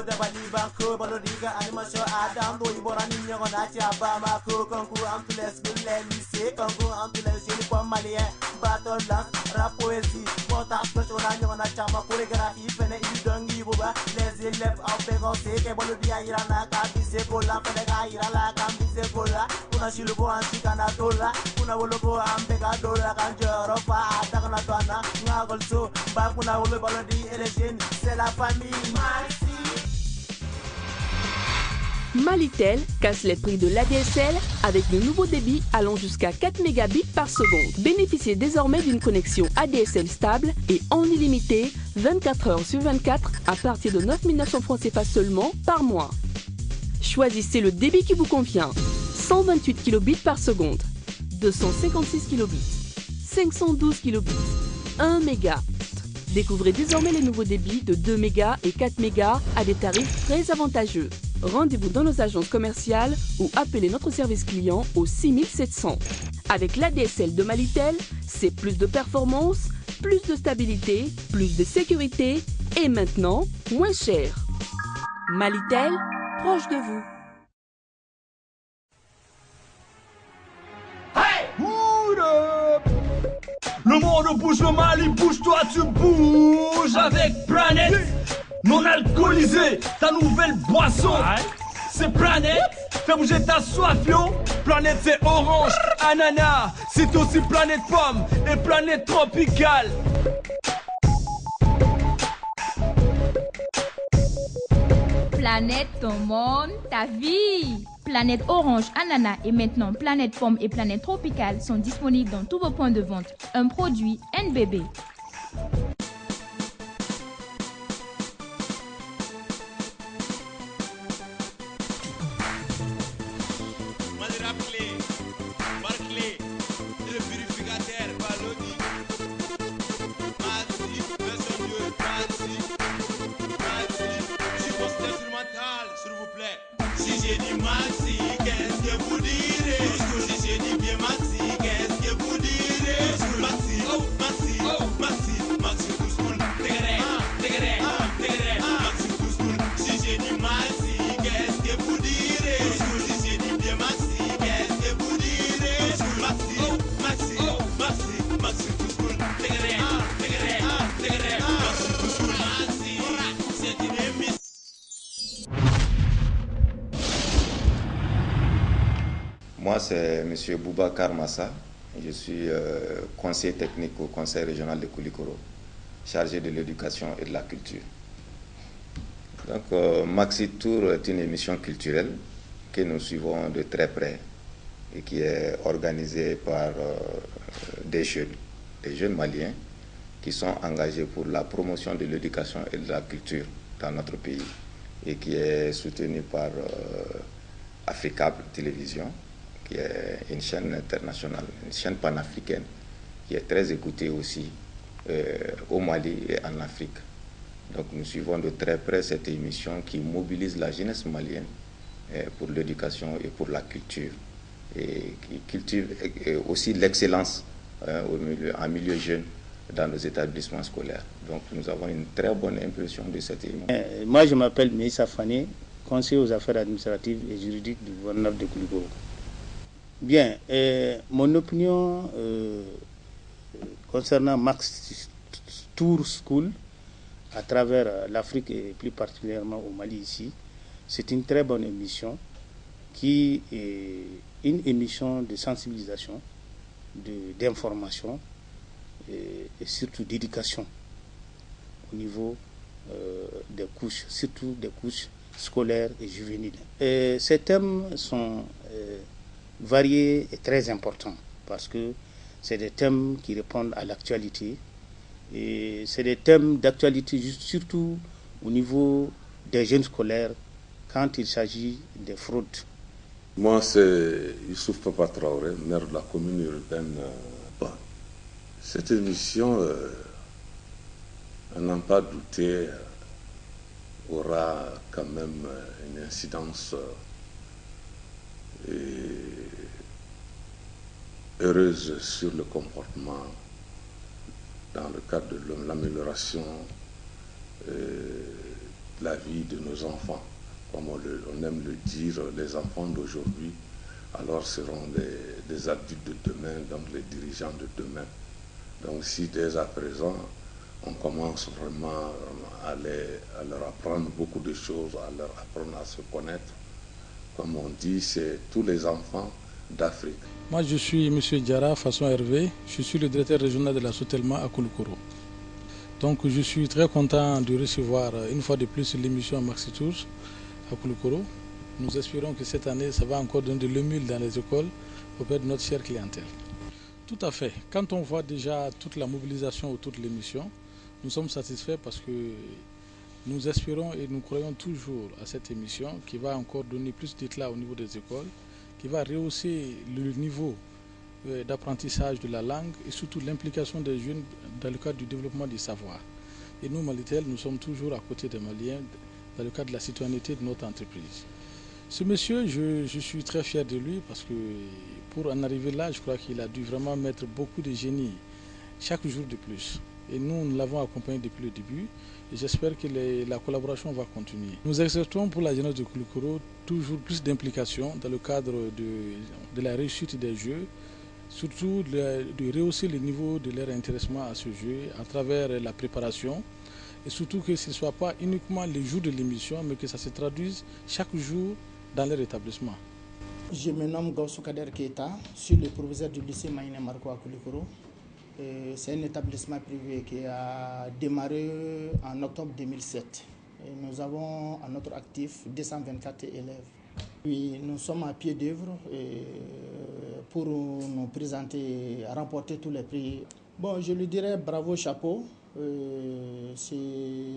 Mako da bali banko balodiga animation Adam do iborani nyogo na chaba mako konku amtules gulle lycée konku amtules uniforme malien battle dance rap poésie portage persona nyogo na chama chorégraphie fene idongi boba les élèves en pégoncé que balodia irana kabise kola fene ga irala kabise kola kuna shilugo antikana tola kuna wologo ambega dola kanjoro fa adagna twana ngagol so ba kuna wolo balodi et les jeunes c'est la famille Maxi. Malitel casse les prix de l'ADSL avec le nouveau débit allant jusqu'à 4 mégabits par seconde. Bénéficiez désormais d'une connexion ADSL stable et en illimité 24 heures sur 24 à partir de 9 900 francs CFA seulement par mois. Choisissez le débit qui vous convient. 128 kilobits par seconde, 256 kilobits, 512 kilobits, 1 méga. Découvrez désormais les nouveaux débits de 2 mégas et 4 mégas à des tarifs très avantageux. Rendez-vous dans nos agences commerciales ou appelez notre service client au 6700. Avec l'ADSL de Malitel, c'est plus de performance, plus de stabilité, plus de sécurité et maintenant moins cher. Malitel, proche de vous. Hey! Le monde bouge, le Mali bouge, toi tu bouges avec Planète non alcoolisé, ta nouvelle boisson. C'est Planète, fais bouger ta soif yo. Planète c'est orange, ananas, c'est aussi Planète pomme et Planète tropicale. Planète, ton monde, ta vie. Planète orange, ananas et maintenant Planète pomme et Planète tropicale sont disponibles dans tous vos points de vente. Un produit NBB. Si j'ai dit Maxi, qu'est-ce que vous direz? Si j'ai dit bien Maxi, qu'est-ce que vous direz? Maxi, oh, Maxi, oh, Maxi, Maxi tout school. Tegere, Maxi tout school. Si j'ai dit Maxi, qu'est-ce que vous direz? Si j'ai dit bien Maxi, qu'est-ce que vous direz? Maxi, oh, Maxi, oh, Maxi, Maxi tout school. Tegere, Maxi tout school. Maxi, c'est une émission. Moi, c'est M. Boubacar Massa. Je suis conseiller technique au Conseil régional de Koulikoro, chargé de l'éducation et de la culture. Donc, Maxi Tour est une émission culturelle que nous suivons de très près et qui est organisée par des jeunes maliens qui sont engagés pour la promotion de l'éducation et de la culture dans notre pays et qui est soutenue par Africable Télévision, qui est une chaîne internationale, une chaîne panafricaine, qui est très écoutée aussi au Mali et en Afrique. Donc nous suivons de très près cette émission qui mobilise la jeunesse malienne pour l'éducation et pour la culture, et qui cultive aussi l'excellence en milieu jeune dans nos établissements scolaires. Donc nous avons une très bonne impression de cette émission. Moi je m'appelle Meissa Fane, conseiller aux affaires administratives et juridiques du gouvernement de Koulikoro. Bien, mon opinion concernant Max Tour School à travers l'Afrique et plus particulièrement au Mali ici, c'est une très bonne émission qui est une émission de sensibilisation, d'information et surtout d'éducation au niveau des couches, surtout des couches scolaires et juvéniles. Ces thèmes sont variés et très importants parce que c'est des thèmes qui répondent à l'actualité et c'est des thèmes d'actualité surtout au niveau des jeunes scolaires quand il s'agit des fraudes. Moi c'est Youssouf Papa Traoré, maire de la commune urbaine. Cette émission, à n'en pas douter, aura quand même une incidence heureuse sur le comportement dans le cadre de l'amélioration la vie de nos enfants. Comme on aime le dire, les enfants d'aujourd'hui alors seront les adultes de demain, donc les dirigeants de demain. Donc si dès à présent, on commence vraiment à leur apprendre beaucoup de choses, à leur apprendre à se connaître, comme on dit, c'est tous les enfants d'Afrique. Moi je suis M. Diarra Fasson Hervé, je suis le directeur régional de la Sotelma à Koulikoro. Donc je suis très content de recevoir une fois de plus l'émission Maxi Tours à Koulikoro. Nous espérons que cette année, ça va encore donner de l'émule dans les écoles auprès de notre chère clientèle. Tout à fait. Quand on voit déjà toute la mobilisation autour de l'émission, nous sommes satisfaits parce que nous espérons et nous croyons toujours à cette émission qui va encore donner plus d'éclat au niveau des écoles, qui va rehausser le niveau d'apprentissage de la langue et surtout l'implication des jeunes dans le cadre du développement du savoir. Et nous, Malitel, nous sommes toujours à côté des Maliens dans le cadre de la citoyenneté de notre entreprise. Ce monsieur, je suis très fier de lui parce que pour en arriver là, je crois qu'il a dû vraiment mettre beaucoup de génie chaque jour de plus. Et nous l'avons accompagné depuis le début et j'espère que la collaboration va continuer. Nous exerçons pour la jeunesse de Koulikoro toujours plus d'implication dans le cadre de la réussite des jeux, surtout de rehausser le niveau de leur intéressement à ce jeu à travers la préparation et surtout que ce ne soit pas uniquement les jours de l'émission mais que ça se traduise chaque jour dans leur établissement. Je me nomme Gaussou Kader Keita, je suis le professeur du lycée Maïné Marco à Koulikoro. C'est un établissement privé qui a démarré en octobre 2007. Et nous avons à notre actif 224 élèves. Puis nous sommes à pied d'œuvre pour nous présenter, remporter tous les prix. Bon, je lui dirais bravo, chapeau. Ce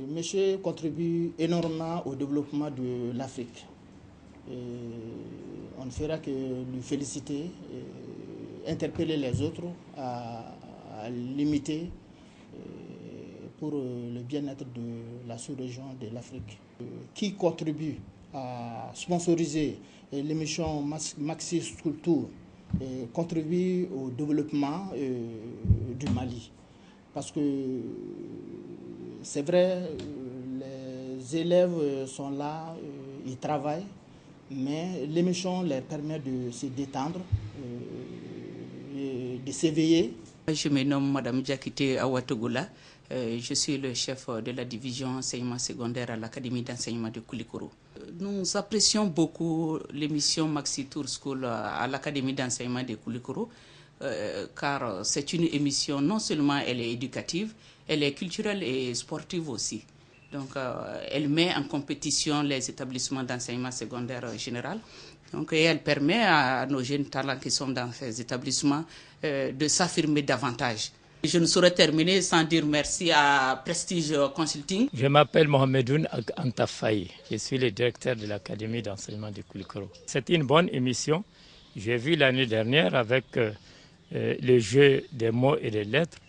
monsieur contribue énormément au développement de l'Afrique. On ne fera que lui féliciter, interpeller les autres à limiter pour le bien-être de la sous-région de l'Afrique. Qui contribue à sponsoriser l'émission Maxi School Tour contribue au développement du Mali. Parce que c'est vrai, les élèves sont là, ils travaillent, mais l'émission leur permet de se détendre, de s'éveiller. Je me nomme Madame Diakité Awatogoula. Je suis le chef de la division enseignement secondaire à l'Académie d'enseignement de Koulikoro. Nous apprécions beaucoup l'émission Maxi Tour School à l'Académie d'enseignement de Koulikoro car c'est une émission, non seulement elle est éducative, elle est culturelle et sportive aussi. Donc elle met en compétition les établissements d'enseignement secondaire général. Donc, et elle permet à nos jeunes talents qui sont dans ces établissements de s'affirmer davantage. Je ne saurais terminer sans dire merci à Prestige Consulting. Je m'appelle Mohamedoun Antafaï. Je suis le directeur de l'Académie d'enseignement de Koulikoro. C'est une bonne émission. J'ai vu l'année dernière avec le jeu des mots et des lettres.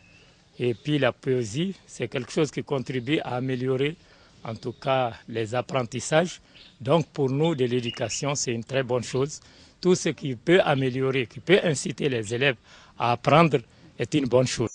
Et puis la poésie, c'est quelque chose qui contribue à améliorer en tout cas les apprentissages. Donc pour nous de l'éducation, c'est une très bonne chose. Tout ce qui peut améliorer, qui peut inciter les élèves à apprendre est une bonne chose.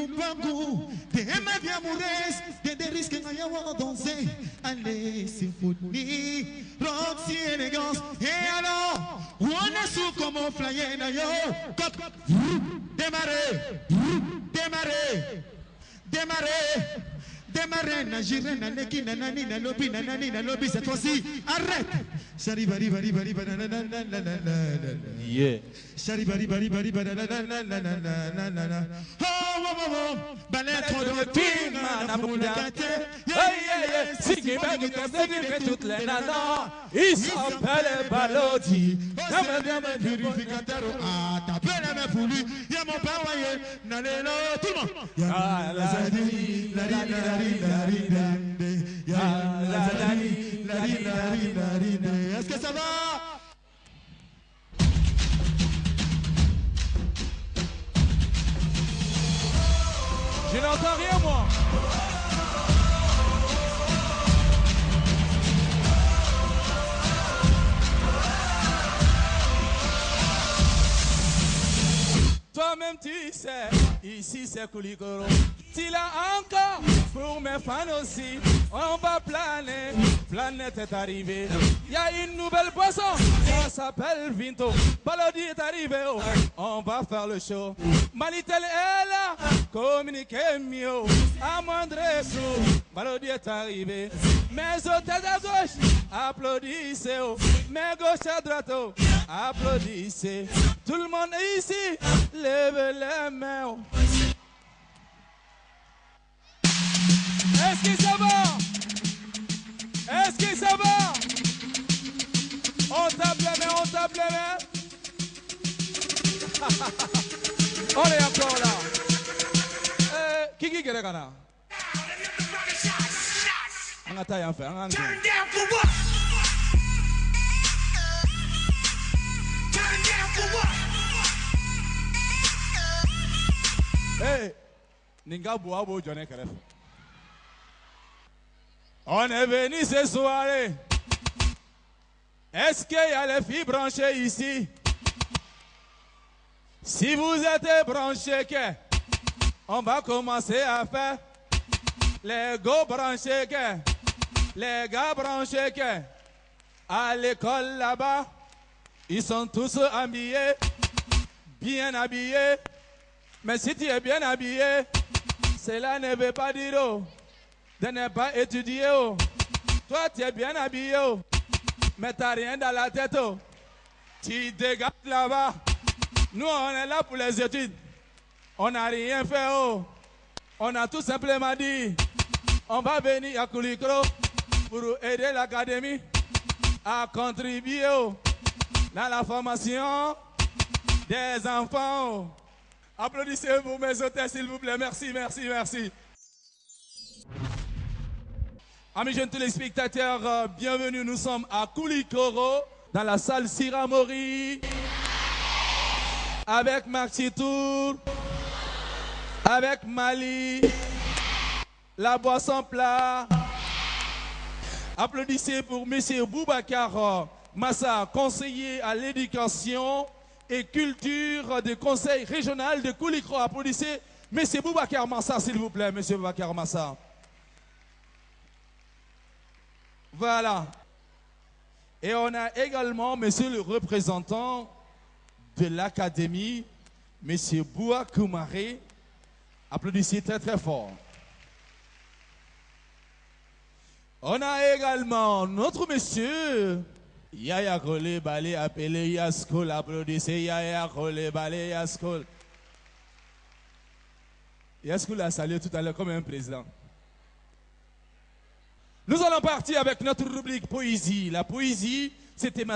Bangu, des meufs amoureuses, des risques à y avoir dansé. Allez, symphonie, Roxy élégance. Et alors, on est sous comme on flyer d'ailleurs. Démarrer, démarrer, démarrer. Démarrer, nagirer, naneki, nanani, nalobi, nanani, nalobi, cette fois-ci, arrête! Charibari, bari, bari, yeah. Charibari, bari, bari, oh, balai trop de ping, madame, si qui va nous faire toutes les nanas, il s'appelle Balodi. Purificateur, ah, t'as bien la main pour lui, y'a mon papa, n'allez là, tout le monde. Y'a est-ce que ça va? Je n'entends rien moi. Toi-même tu sais, ici c'est Koulikoro. Tu l'as encore pour mes fans aussi. On va planer, planète est arrivée. Il y a une nouvelle boisson, ça s'appelle Vinto. Balodi est arrivé, oh. On va faire le show. Malitel est là, communiquez mieux. À moindre sous, Balodi est arrivé. Mes hôtels à gauche, applaudissez, oh. Mes gauche à droite, oh. Applaudissez. Tout le monde ici, lève les mains, oh. Est-ce que ça va? Est-ce que ça va? On tape les mains, on tape les mains. On est encore là. Kiki Geregana. On a taillé en fait. Turn down for what? Turn down for what? Hey, Ninga Boabo Johnny Keref. On est venu ce soir. Est-ce qu'il y a les filles branchées ici? Si vous êtes branchés, on va commencer à faire les go branchés, les gars branchés. À l'école là-bas, ils sont tous habillés, bien habillés. Mais si tu es bien habillé, cela ne veut pas dire de ne pas étudier. Toi, tu es bien habillé, mais tu n'as rien dans la tête. Tu dégages là-bas. Nous, on est là pour les études. On n'a rien fait. On a tout simplement dit, on va venir à Koulikoro pour aider l'académie à contribuer dans la formation des enfants. Applaudissez-vous, mes hôtels, s'il vous plaît. Merci, merci, merci. Amis jeunes téléspectateurs, bienvenue. Nous sommes à Koulikoro, dans la salle Siramori, avec Maxi Tour, avec Mali, la boisson plat. Applaudissez pour M. Boubacar Massa, conseiller à l'éducation et culture du conseil régional de Koulikoro. Applaudissez M. Boubacar Massa, s'il vous plaît, M. Boubacar Massa. Voilà. Et on a également monsieur le représentant de l'académie, monsieur Boua Koumaré. Applaudissez très très fort. On a également notre monsieur Yaya Kole Balé, appelé Yaskol. Applaudissez Yaya Kole Balé Yaskol. Yaskol a salué tout à l'heure comme un président. Nous allons partir avec notre rubrique poésie. La poésie,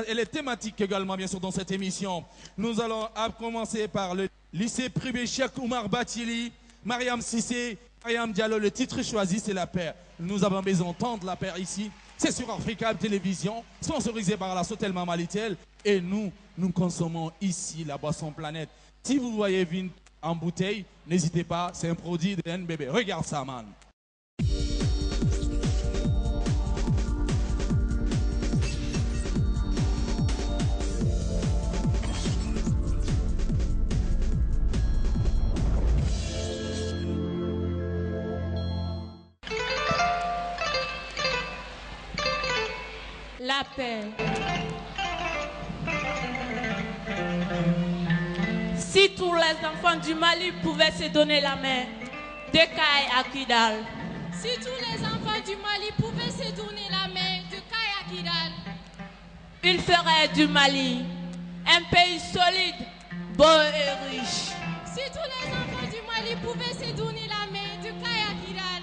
elle est thématique également, bien sûr, dans cette émission. Nous allons commencer par le lycée privé Cheikh Oumar Batili, Mariam Sissé, Mariam Diallo. Le titre choisi, c'est La Paix. Nous avons besoin d'entendre La Paix ici. C'est sur Africa Télévision, sponsorisé par la Sotelma Malitel. Et nous consommons ici la boisson Planète. Si vous voyez vin en bouteille, n'hésitez pas, c'est un produit de NBB. Regarde ça, man. La paix. Si tous les enfants du Mali pouvaient se donner la main, de Kay à Kidal. Si tous les enfants du Mali pouvaient se donner la main, de Kay à Kidal, ils feraient du Mali un pays solide, beau et riche. Si tous les enfants du Mali pouvaient se donner la main, de Kay à Kidal,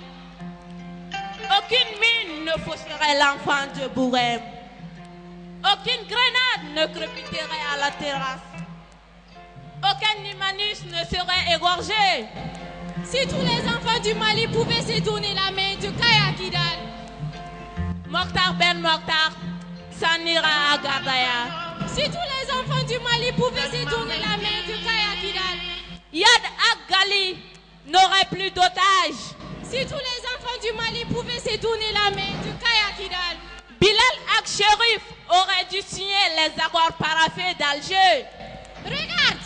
aucune mine ne faucherait l'enfant de Bourem. Aucune grenade ne crépiterait à la terrasse. Aucun humaniste ne serait égorgé. Si tous les enfants du Mali pouvaient se donner la main, de Kay à Kidal, Mokhtar Ben Mokhtar s'en ira à Gardaya. Si tous les enfants du Mali pouvaient se donner la main, de Kay à Kidal, Yad Agali n'aurait plus d'otages. Si tous les enfants du Mali pouvaient se donner la main, de Kay à Kidal, Bilal Ak-Sherif aurait dû signer les accords paraphés d'Alger. Regarde,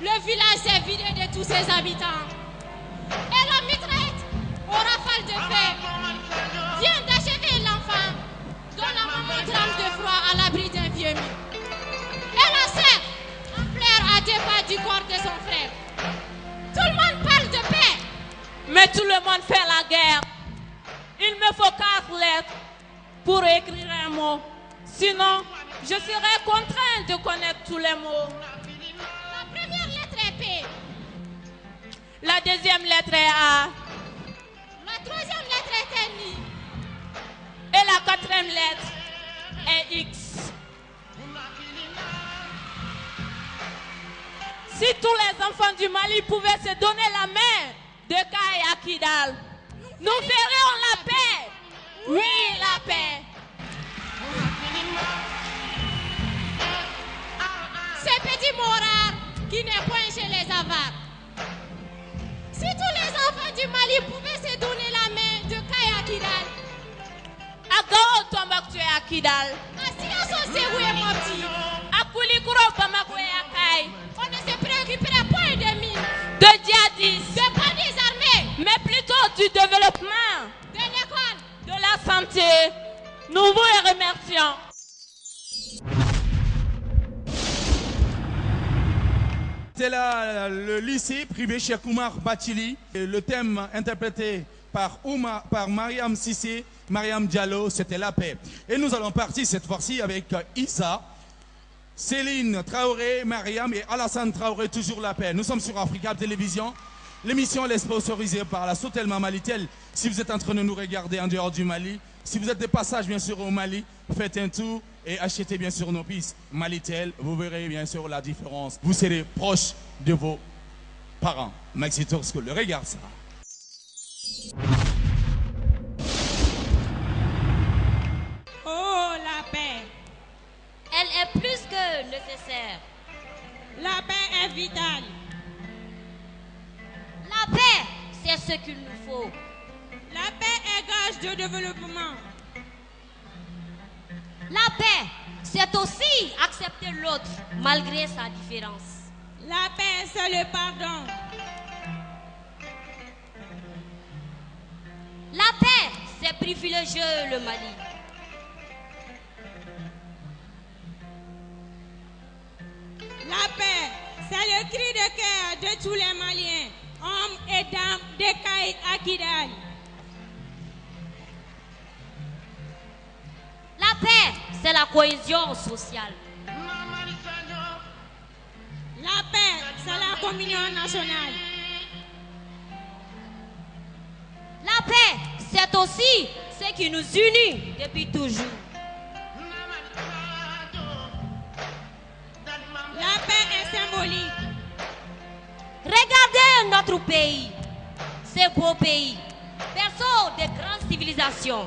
le village s'est vidé de tous ses habitants. Et la mitraillette, au rafale de feu, vient d'achever l'enfant dont la maman tremble de froid à l'abri d'un vieux mur. Et la sœur, en pleurs à 2 pas du corps de son frère. Tout le monde parle de paix. Mais tout le monde fait la guerre. Il me faut 4 lettres pour écrire un mot. Sinon, je serai contraint de connaître tous les mots. La première lettre est P. La deuxième lettre est A. La troisième lettre est N. Et la 4e lettre est X. Si tous les enfants du Mali pouvaient se donner la main de Kay à Kidal, nous ferions la paix. Oui, la paix. Ces petits mots rares qui n'est point chez les avares. Si tous les enfants du Mali pouvaient se donner la main, de Kay à Kidal, Agao Tombouctou à Kidal, Asiaso Serou et Mopti, à Koulikoro Bamako et à Kay, on ne se préoccuperait point de mines, de djihadistes, de bandits armés, mais plutôt du développement, de l'école, de la santé. Nous vous remercions. C'est là le lycée privé Cheikh Oumar Bathily. Et le thème interprété par Mariam Sissé, Mariam Diallo, c'était la paix. Et nous allons partir cette fois-ci avec Issa, Céline Traoré, Mariam et Alassane Traoré, toujours la paix. Nous sommes sur Africa Télévision. L'émission est sponsorisée par la Sotelma Malitel. Si vous êtes en train de nous regarder en dehors du Mali, si vous êtes de passage bien sûr au Mali, faites un tour et achetez bien sûr nos pistes Malitel. Vous verrez bien sûr la différence. Vous serez proche de vos parents. Maxi Tour School, regarde ça. Oh, la paix. Elle est plus que nécessaire. La paix est vitale. La paix, c'est ce qu'il nous faut. La paix est gage de développement. La paix, c'est aussi accepter l'autre malgré sa différence. La paix, c'est le pardon. La paix, c'est privilégier le Mali. La paix, c'est le cri de cœur de tous les Maliens, hommes et dames de Kay à Kidal. La paix, c'est la cohésion sociale. La paix, c'est la communion nationale. La paix, c'est aussi ce qui nous unit depuis toujours. La paix est symbolique. Regardez notre pays, ce beau pays, berceau de grandes civilisations.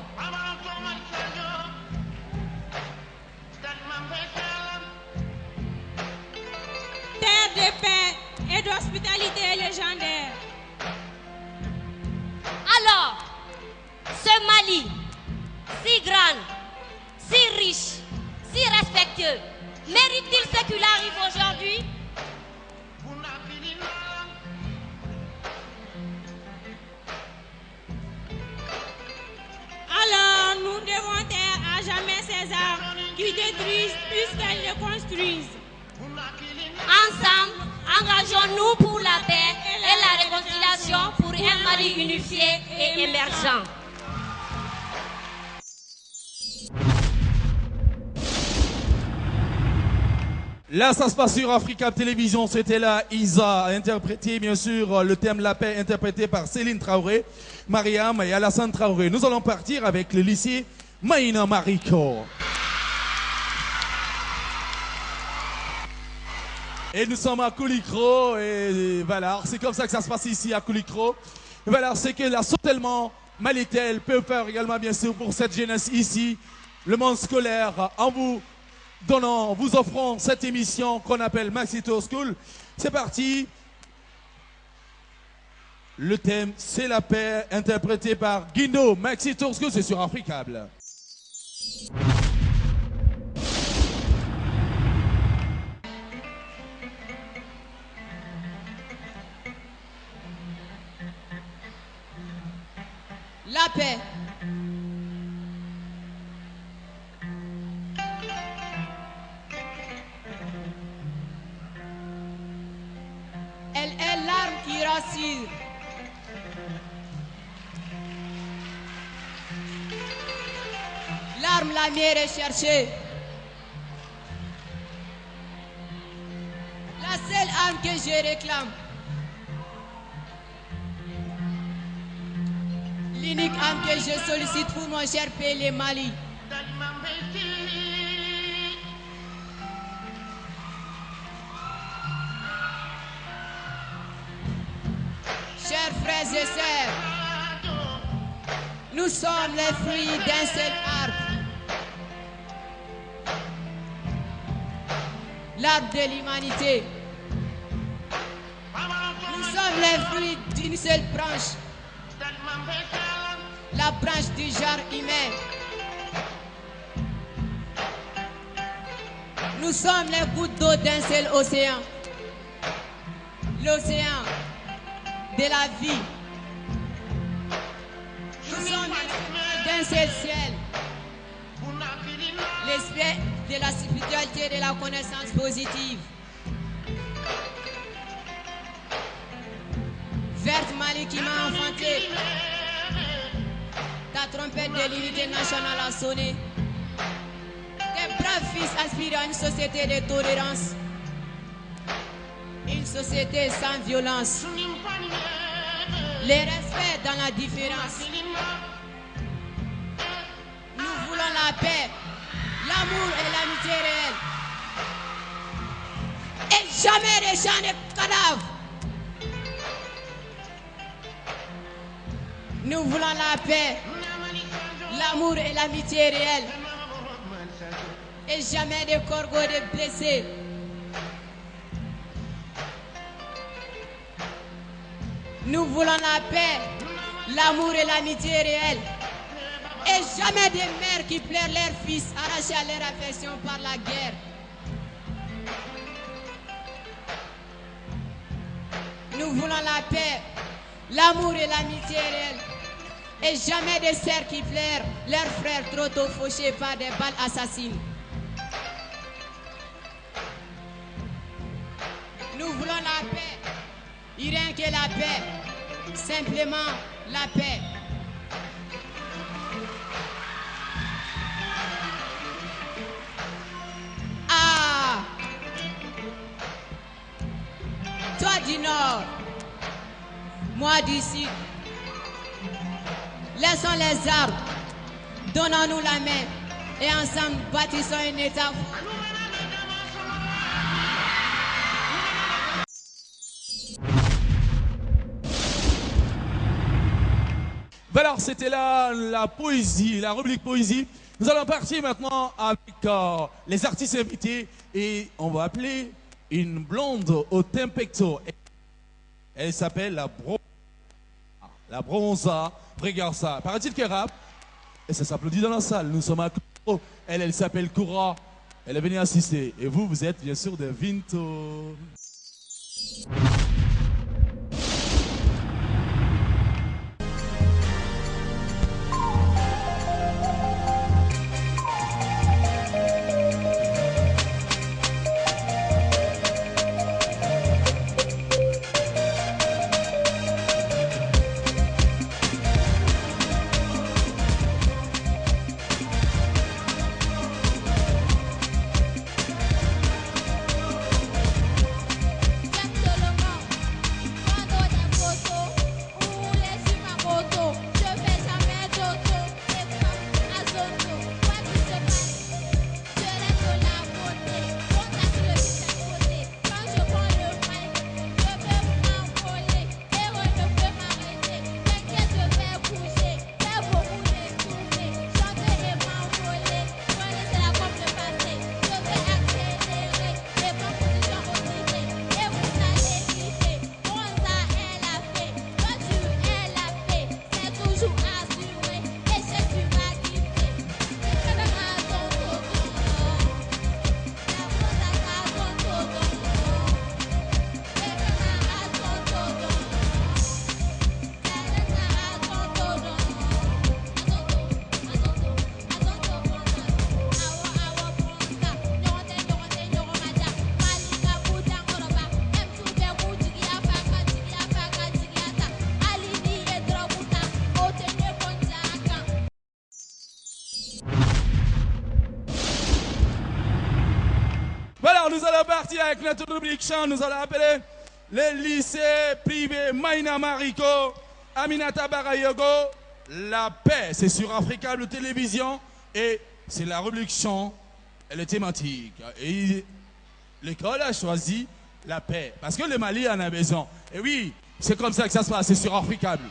Terre de paix et d'hospitalité légendaire. Alors, ce Mali, si grand, si riche, si respectueux, mérite-t-il ce qu'il arrive aujourd'hui? Alors, nous devons taire à jamais ces qui détruisent plus qu'elles ne construisent. Ensemble, engageons-nous pour la paix et la réconciliation pour un Mali unifié et émergent. Là, ça se passe sur Africa Télévision. C'était là, Isa a interprété, bien sûr, le thème La paix, interprété par Céline Traoré, Mariam et Alassane Traoré. Nous allons partir avec le lycée Maïna Mariko. Et nous sommes à Koulikro, et voilà, c'est comme ça que ça se passe ici à Koulikro. Voilà, c'est que la Sotelman Malitel peut faire également, bien sûr, pour cette jeunesse ici, le monde scolaire, en vous offrant cette émission qu'on appelle Maxi Tour School. C'est parti. Le thème, c'est la paix, interprété par Guindo. Maxi Tour School, c'est sur Africable. La paix. Elle est l'arme qui rassure. L'arme la mieux recherchée. La seule arme que je réclame. L'unique âme que je sollicite pour mon cher pays, le Mali. Chers frères et sœurs, nous sommes les fruits d'un seul arbre. L'arbre de l'humanité. Nous sommes les fruits d'une seule branche. La branche du genre humain. Nous sommes les gouttes d'eau d'un seul océan. L'océan de la vie. Nous sommes d'un seul ciel. L'esprit de la spiritualité et de la connaissance positive. Verte Mali qui m'a enfanté. Ta trompette de l'unité nationale a sonné. Tes braves fils aspirent à une société de tolérance. Une société sans violence. Le respect dans la différence. Nous voulons la paix, l'amour et l'amitié réelle. Et jamais des champs de cadavres. Nous voulons la paix, l'amour et l'amitié réelle. Et jamais de corbeaux de blessés. Nous voulons la paix, l'amour et l'amitié réelle. Et jamais des mères qui pleurent leurs fils arrachés à leur affection par la guerre. Nous voulons la paix, l'amour et l'amitié réelle. Et jamais des sœurs qui pleurent leurs frères trop tôt fauchés par des balles assassines. Nous voulons la paix, rien que la paix, simplement la paix. Ah, toi du nord, moi du sud. Laissons les arbres, donnons-nous la main et ensemble bâtissons un État fort. Alors, c'était là la poésie, la rubrique poésie. Nous allons partir maintenant avec les artistes invités et on va appeler une blonde au tempecto. Elle s'appelle la Bronza. Regarde ça. Paraît-il qu'elle rappe et ça s'applaudit dans la salle. Nous sommes à Koura. Elle s'appelle Koura. Elle est venue assister. Et vous, vous êtes bien sûr de Vinto. Alors, nous allons partir avec notre rubrique chant. Nous allons appeler les lycées privés Maïna Mariko, Aminata Barayogo. La paix, c'est sur Africable Télévision et c'est la rubrique chant et les thématiques. Et l'école a choisi la paix parce que le Mali en a besoin. Et oui, c'est comme ça que ça se passe, c'est sur Africable.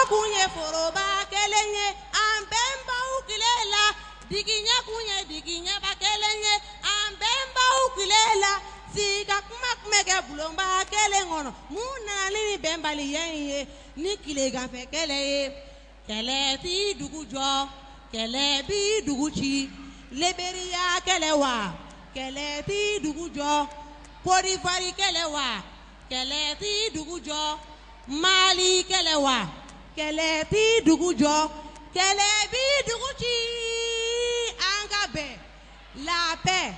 Kunye foroba kelenye ambemba ukilela diginya kunye diginya bakelenye ambemba ukilela sika kumakmeke bulomba kelengono muna ni bemba liyenye nikile gafe keleye kele ti dugujo kele bi duguchi leberia kelewa kele ti dugujo Korivari kelewa kele ti dugujo Mali kelewa kele ti dugujo kele bi duguchi angabe la paix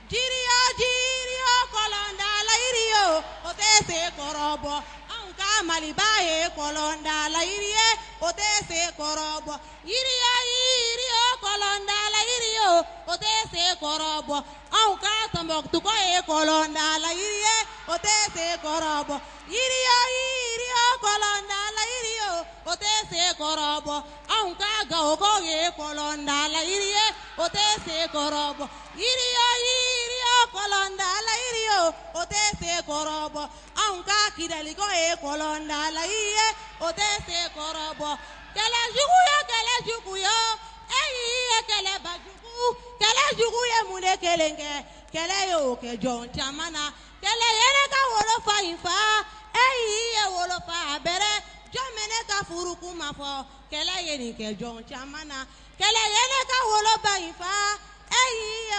jirio kolonda la irio otese korobo anka malibaye kolonda la irie otese korobo irio kolonda la irio otese korobo anka tambok tuko e kolonda la irie otese korobo irio kolonda la irio otese korobo anka gaoko e kolonda la irie otese korobo irio kolonda la irio otese korobo anka kidaligo e kolonda la irie otese korobo kele juguyo kele bajugu kele juguye mune kelenge kele yo ke jon chamana kele yene ka wolo fa infa wolo fa bere jomene ka furuku mafo kele yene ke jon chamana kele yene ka wolo ba infa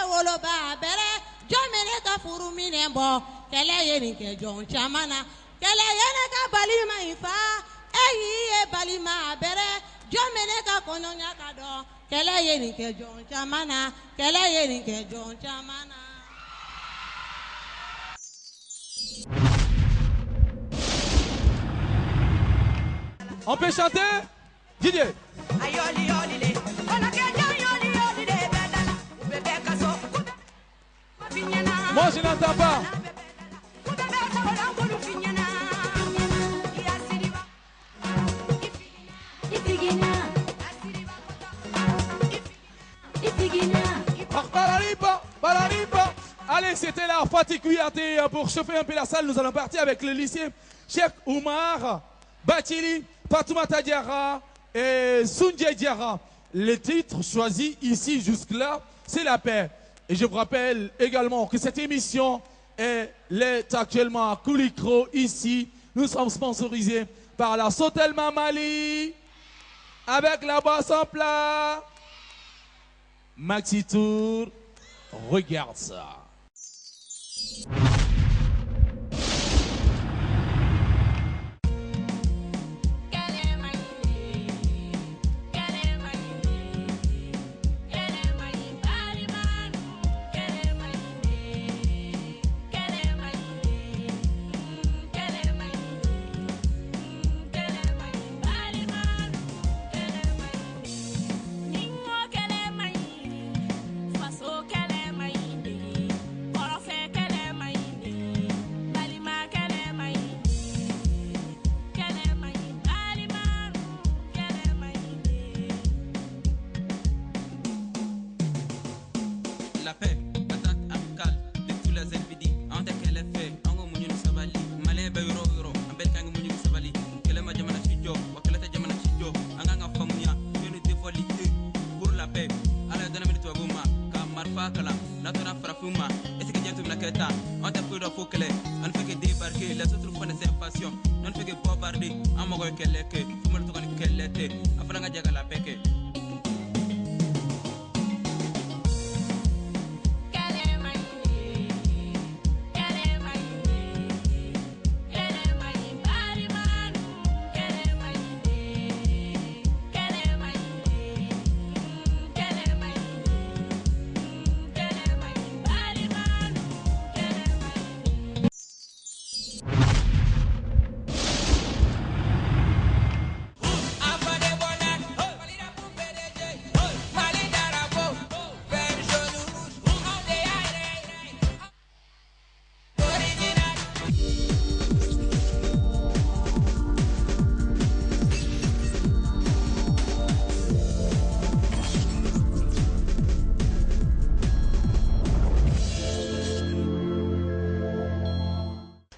wolo ba bere jomene ka furu minembo kele yene ke jon chamana kele yene ka balima infa balima bere jomene ka kononya kado kele yene ke jon chamana kele yene ke jon chamana. On peut chanter? Didier. Moi je n'entends pas. Allez, c'était la particularité pour chauffer un peu la salle. Nous allons partir avec le lycée Cheikh Oumar Bathily, Fatoumata Diarra et Soundje Diarra. Le titre choisi ici jusque-là, c'est la paix. Et je vous rappelle également que cette émission est actuellement à Koulikro ici. Nous sommes sponsorisés par la Sotelma Mali avec la boisson plat. Maxi Tour, regarde ça.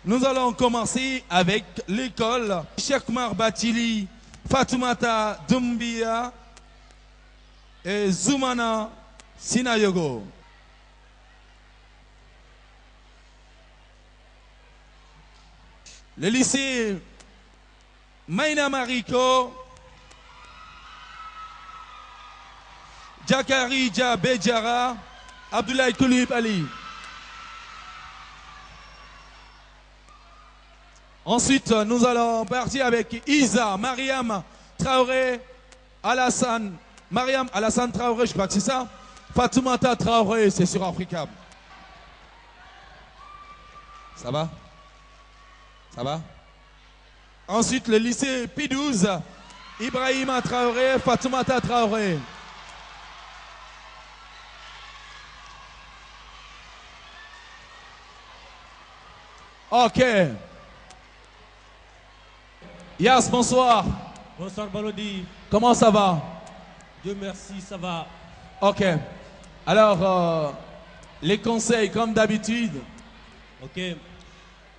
Nous allons commencer avec l'école Cheikh Oumar Bathily, Fatoumata Doumbia et Zoumana Sinayogo. Le lycée Maïna Mariko, Jakari Djabedjara, Abdoulaye Koulib Ali. Ensuite, nous allons partir avec Isa, Mariam Traoré, Alassane. Mariam Alassane Traoré, je crois que c'est ça. Fatoumata Traoré, c'est sur Africa. Ça va? Ça va? Ensuite, le lycée P12, Ibrahima Traoré, Fatoumata Traoré. Ok. Yas, bonsoir. Bonsoir Balodi. Comment ça va? Dieu merci, ça va. Ok. Alors, les conseils comme d'habitude. Ok.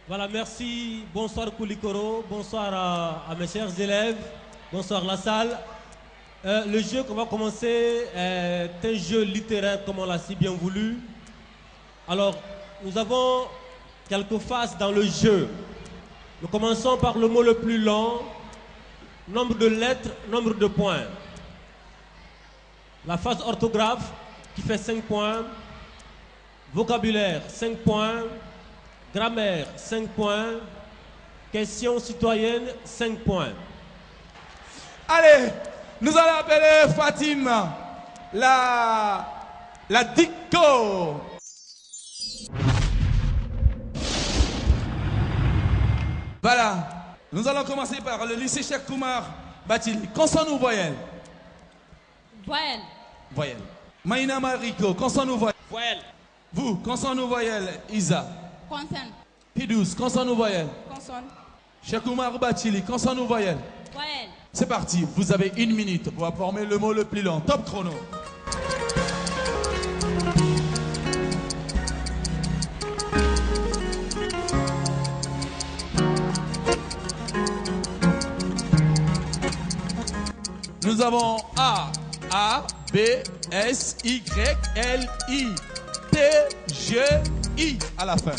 Voilà, merci. Bonsoir Koulikoro. Bonsoir à mes chers élèves. Bonsoir la salle. Le jeu qu'on va commencer est un jeu littéraire comme on l'a si bien voulu. Alors, nous avons quelques phases dans le jeu. Nous commençons par le mot le plus long, nombre de lettres, nombre de points. La phase orthographe qui fait 5 points, vocabulaire 5 points, grammaire 5 points, question citoyenne 5 points. Allez, nous allons appeler Fatima, la dicto. Voilà, nous allons commencer par le lycée Cheikh Oumar Bathily. Consonne ou voyelle? Voyelle. Voyelle. Maïna Mariko, consonne ou voyelle? Voyelle. Vous, consonne ou voyelle? Isa. Consonne. P12, consonne ou voyelle? Consonne. Cheikh Oumar Bathily, consonne ou voyelle? Voyelle. C'est parti, vous avez 1 minute pour former le mot le plus long. Top chrono. Nous avons A, B, S, Y, L, I, T, G, I à la fin.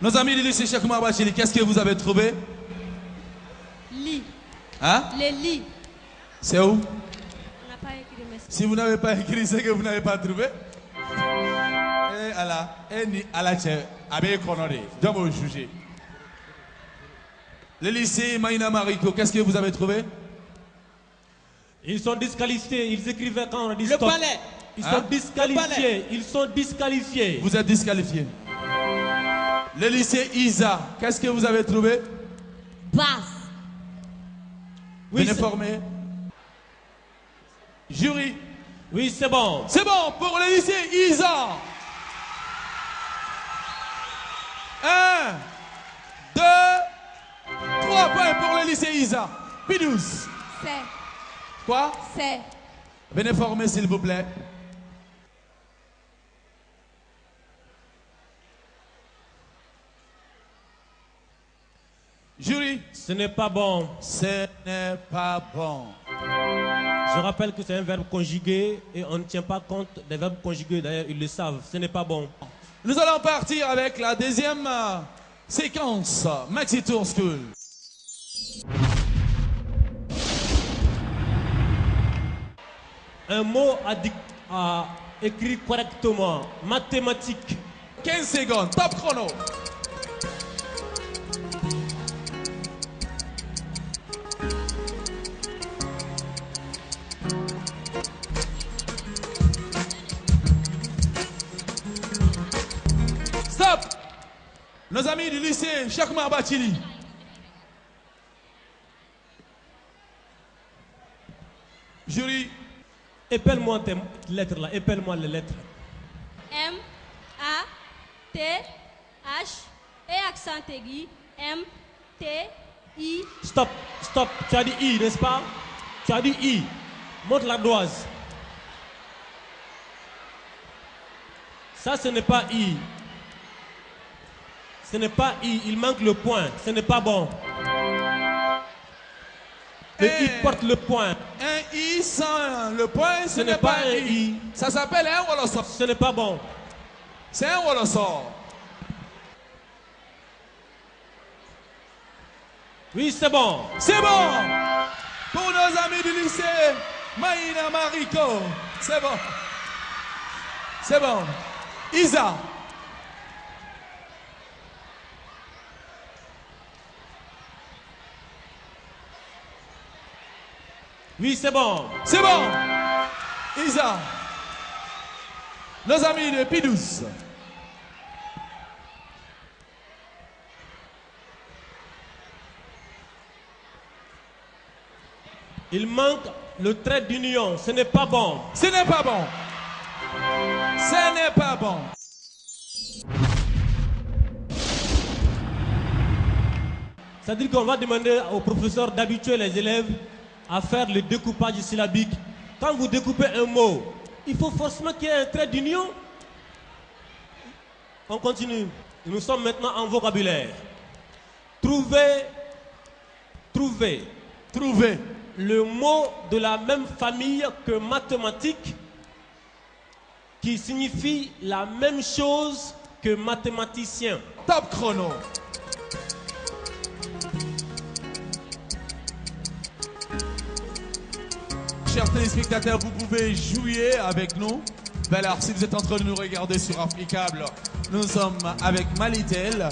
Nos amis du lycée Cheikh Oumar Bathily, qu'est-ce que vous avez trouvé? Lit. Hein? Les lits. C'est où? On n'a pas écrit, mais Si vous n'avez pas écrit, c'est que vous n'avez pas trouvé. Et Allah, et ni Allah, avec honoré, de vous juger. Le lycée Maïna Mariko, qu'est-ce que vous avez trouvé? Ils sont disqualifiés, ils écrivaient quand on a dit Le stop. palais. Ils Hein? sont disqualifiés, ils sont disqualifiés. Vous êtes disqualifié. Le lycée Isa, qu'est-ce que vous avez trouvé? Basse. Oui, Venez former. Jury. Oui, c'est bon. C'est bon pour le lycée Isa. 1, 2, 3 points pour le lycée Isa. P12. C'est. Quoi? C'est. Venez former s'il vous plaît. Jury. Ce n'est pas bon. Ce n'est pas bon. Je rappelle que c'est un verbe conjugué et on ne tient pas compte des verbes conjugués. D'ailleurs, ils le savent. Ce n'est pas bon. Nous allons partir avec la deuxième séquence. Maxi Tour School. Un mot à écrire correctement. Mathématiques. 15 secondes. Top chrono. Stop. Nos amis du lycée Cheikh Oumar Bathily. Jury. Épelle-moi tes lettres là. Épelle-moi les lettres. M, A, T, H, et accent aigu, M, T, I. Stop, stop. Tu as dit I, n'est-ce pas? Tu as dit I. Montre l'ardoise. Ça, ce n'est pas I. Ce n'est pas I. Il manque le point. Ce n'est pas bon. Le I porte le point. Un I sans le point, ce n'est pas un I. Ça s'appelle un Woloso. Ce n'est pas bon. C'est un Woloso. Oui, c'est bon. C'est bon. Pour nos amis du lycée Maïna Mariko. C'est bon. C'est bon. Isa. Oui, c'est bon. C'est bon. Isa. Nos amis de P12. Il manque le trait d'union. Ce n'est pas bon. Ce n'est pas bon. Ce n'est pas bon. C'est-à-dire qu'on va demander au professeur d'habituer les élèves à faire le découpage syllabique. Quand vous découpez un mot, il faut forcément qu'il y ait un trait d'union. On continue. Nous sommes maintenant en vocabulaire. Trouver. Trouver. Trouver. Le mot de la même famille que mathématique qui signifie la même chose que mathématicien. Top chrono. Chers téléspectateurs, vous pouvez jouer avec nous. Ben alors, si vous êtes en train de nous regarder sur Africable, nous sommes avec Malitel,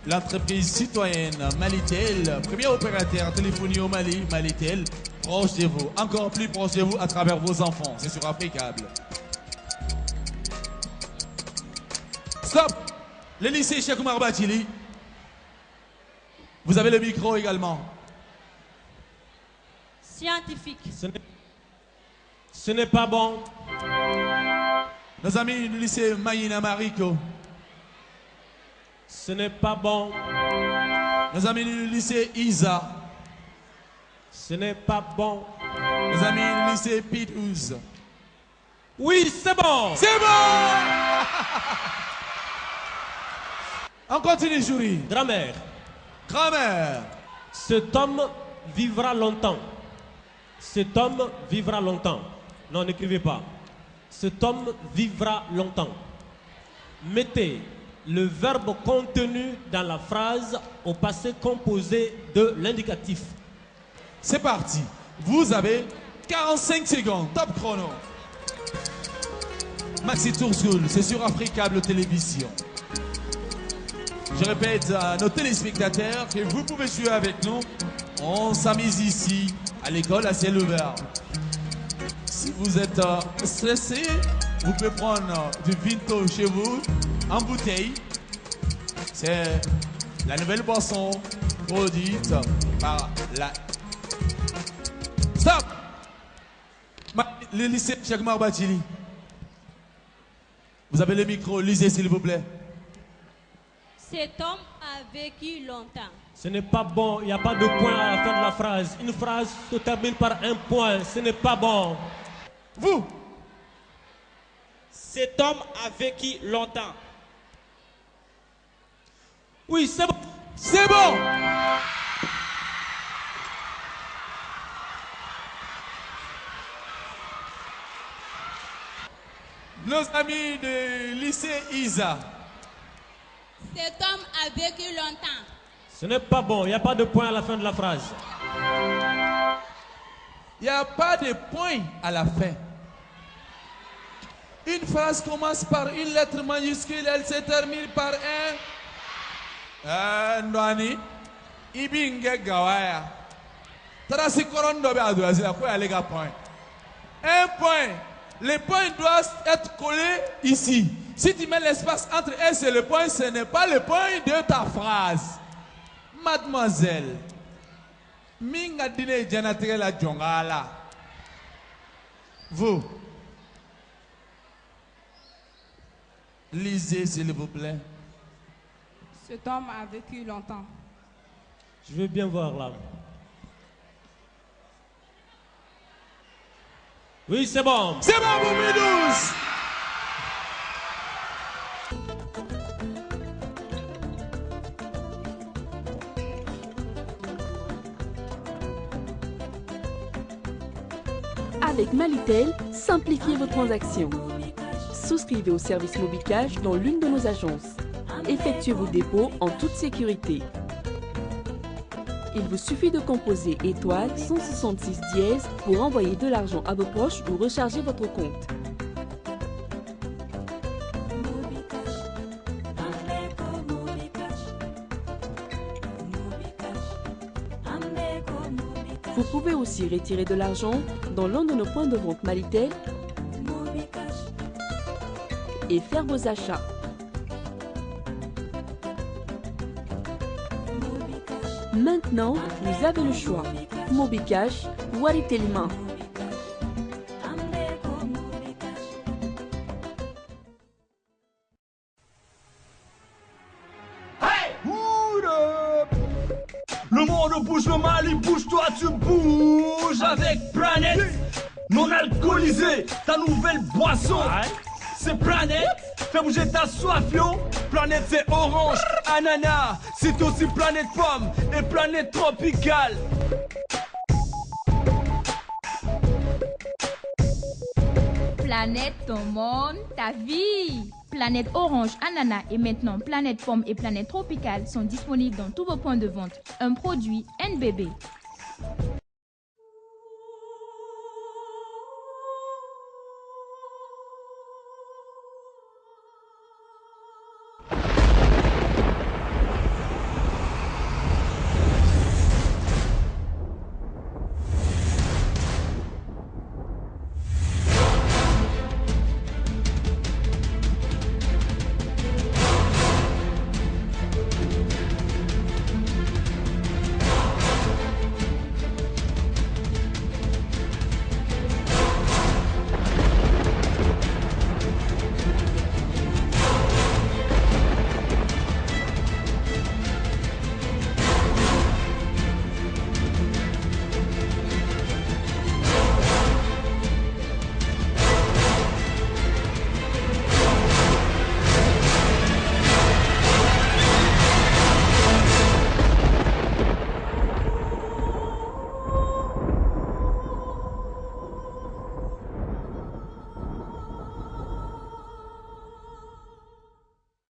l'entreprise citoyenne Malitel, premier opérateur téléphonie au Mali, Malitel, proche de vous, encore plus proche de vous à travers vos enfants. C'est sur Africable. Stop! Le lycée Cheikh Oumar Bathily. Vous avez le micro également. Scientifique. Ce n'est pas bon. Nos amis du lycée Maïna Mariko. Ce n'est pas bon. Nos amis du lycée Isa. Ce n'est pas bon. Nos amis du lycée P12. Oui, c'est bon. C'est bon. On continue, jury. Grammaire. Grammaire. Cet homme vivra longtemps. Cet homme vivra longtemps. Non, n'écrivez pas. Cet homme vivra longtemps. Mettez le verbe contenu dans la phrase au passé composé de l'indicatif. C'est parti. Vous avez 45 secondes. Top chrono. Maxi Tour School, c'est sur Africable Télévision. Je répète à nos téléspectateurs que vous pouvez jouer avec nous. On s'amuse ici, à l'école à ciel ouvert. Si vous êtes stressé, vous pouvez prendre du Vinto chez vous, en bouteille. C'est la nouvelle boisson produite par la... Stop! Le lycée Cheikh Oumar Bathily. Vous avez le micro, lisez s'il vous plaît. Cet homme a vécu longtemps. Ce n'est pas bon, il n'y a pas de point à la fin de la phrase. Une phrase se termine par un point, ce n'est pas bon. Vous. Cet homme a vécu longtemps. Oui, c'est bon. C'est bon. Nos amis du lycée Isa. Cet homme a vécu longtemps. Ce n'est pas bon, il n'y a pas de point à la fin de la phrase. Il n'y a pas de point à la fin. Une phrase commence par une lettre majuscule, elle se termine par un. Ndwani. Ibinge Gawaya. Trasi Korondo Beadouazila, quoi aller à point. Un point. Les points doivent être collés ici. Si tu mets l'espace entre S et le point, ce n'est pas le point de ta phrase. Mademoiselle, minga dine janatere la jongala. Vous, lisez s'il vous plaît. Cet homme a vécu longtemps. Je veux bien voir là. Oui, c'est bon. C'est bon, Boumi 12. Avec Malitel, simplifiez vos transactions. Souscrivez au service Mobicash dans l'une de nos agences. Effectuez vos dépôts en toute sécurité. Il vous suffit de composer étoile 166 dièse pour envoyer de l'argent à vos proches ou recharger votre compte. Vous pouvez aussi retirer de l'argent dans l'un de nos points de vente Malitel et faire vos achats. Maintenant, vous avez le choix. Mobicash ou Aritelima. Le monde bouge, le Mali bouge, toi tu bouges avec Planète non alcoolisé, ta nouvelle boisson. C'est Planète, fais bouger ta soif yo. Planète c'est orange, ananas, c'est aussi Planète pomme et Planète tropicale. Planète, ton monde, ta vie. Planète orange, ananas et maintenant Planète pomme et Planète tropicale sont disponibles dans tous vos points de vente. Un produit NBB.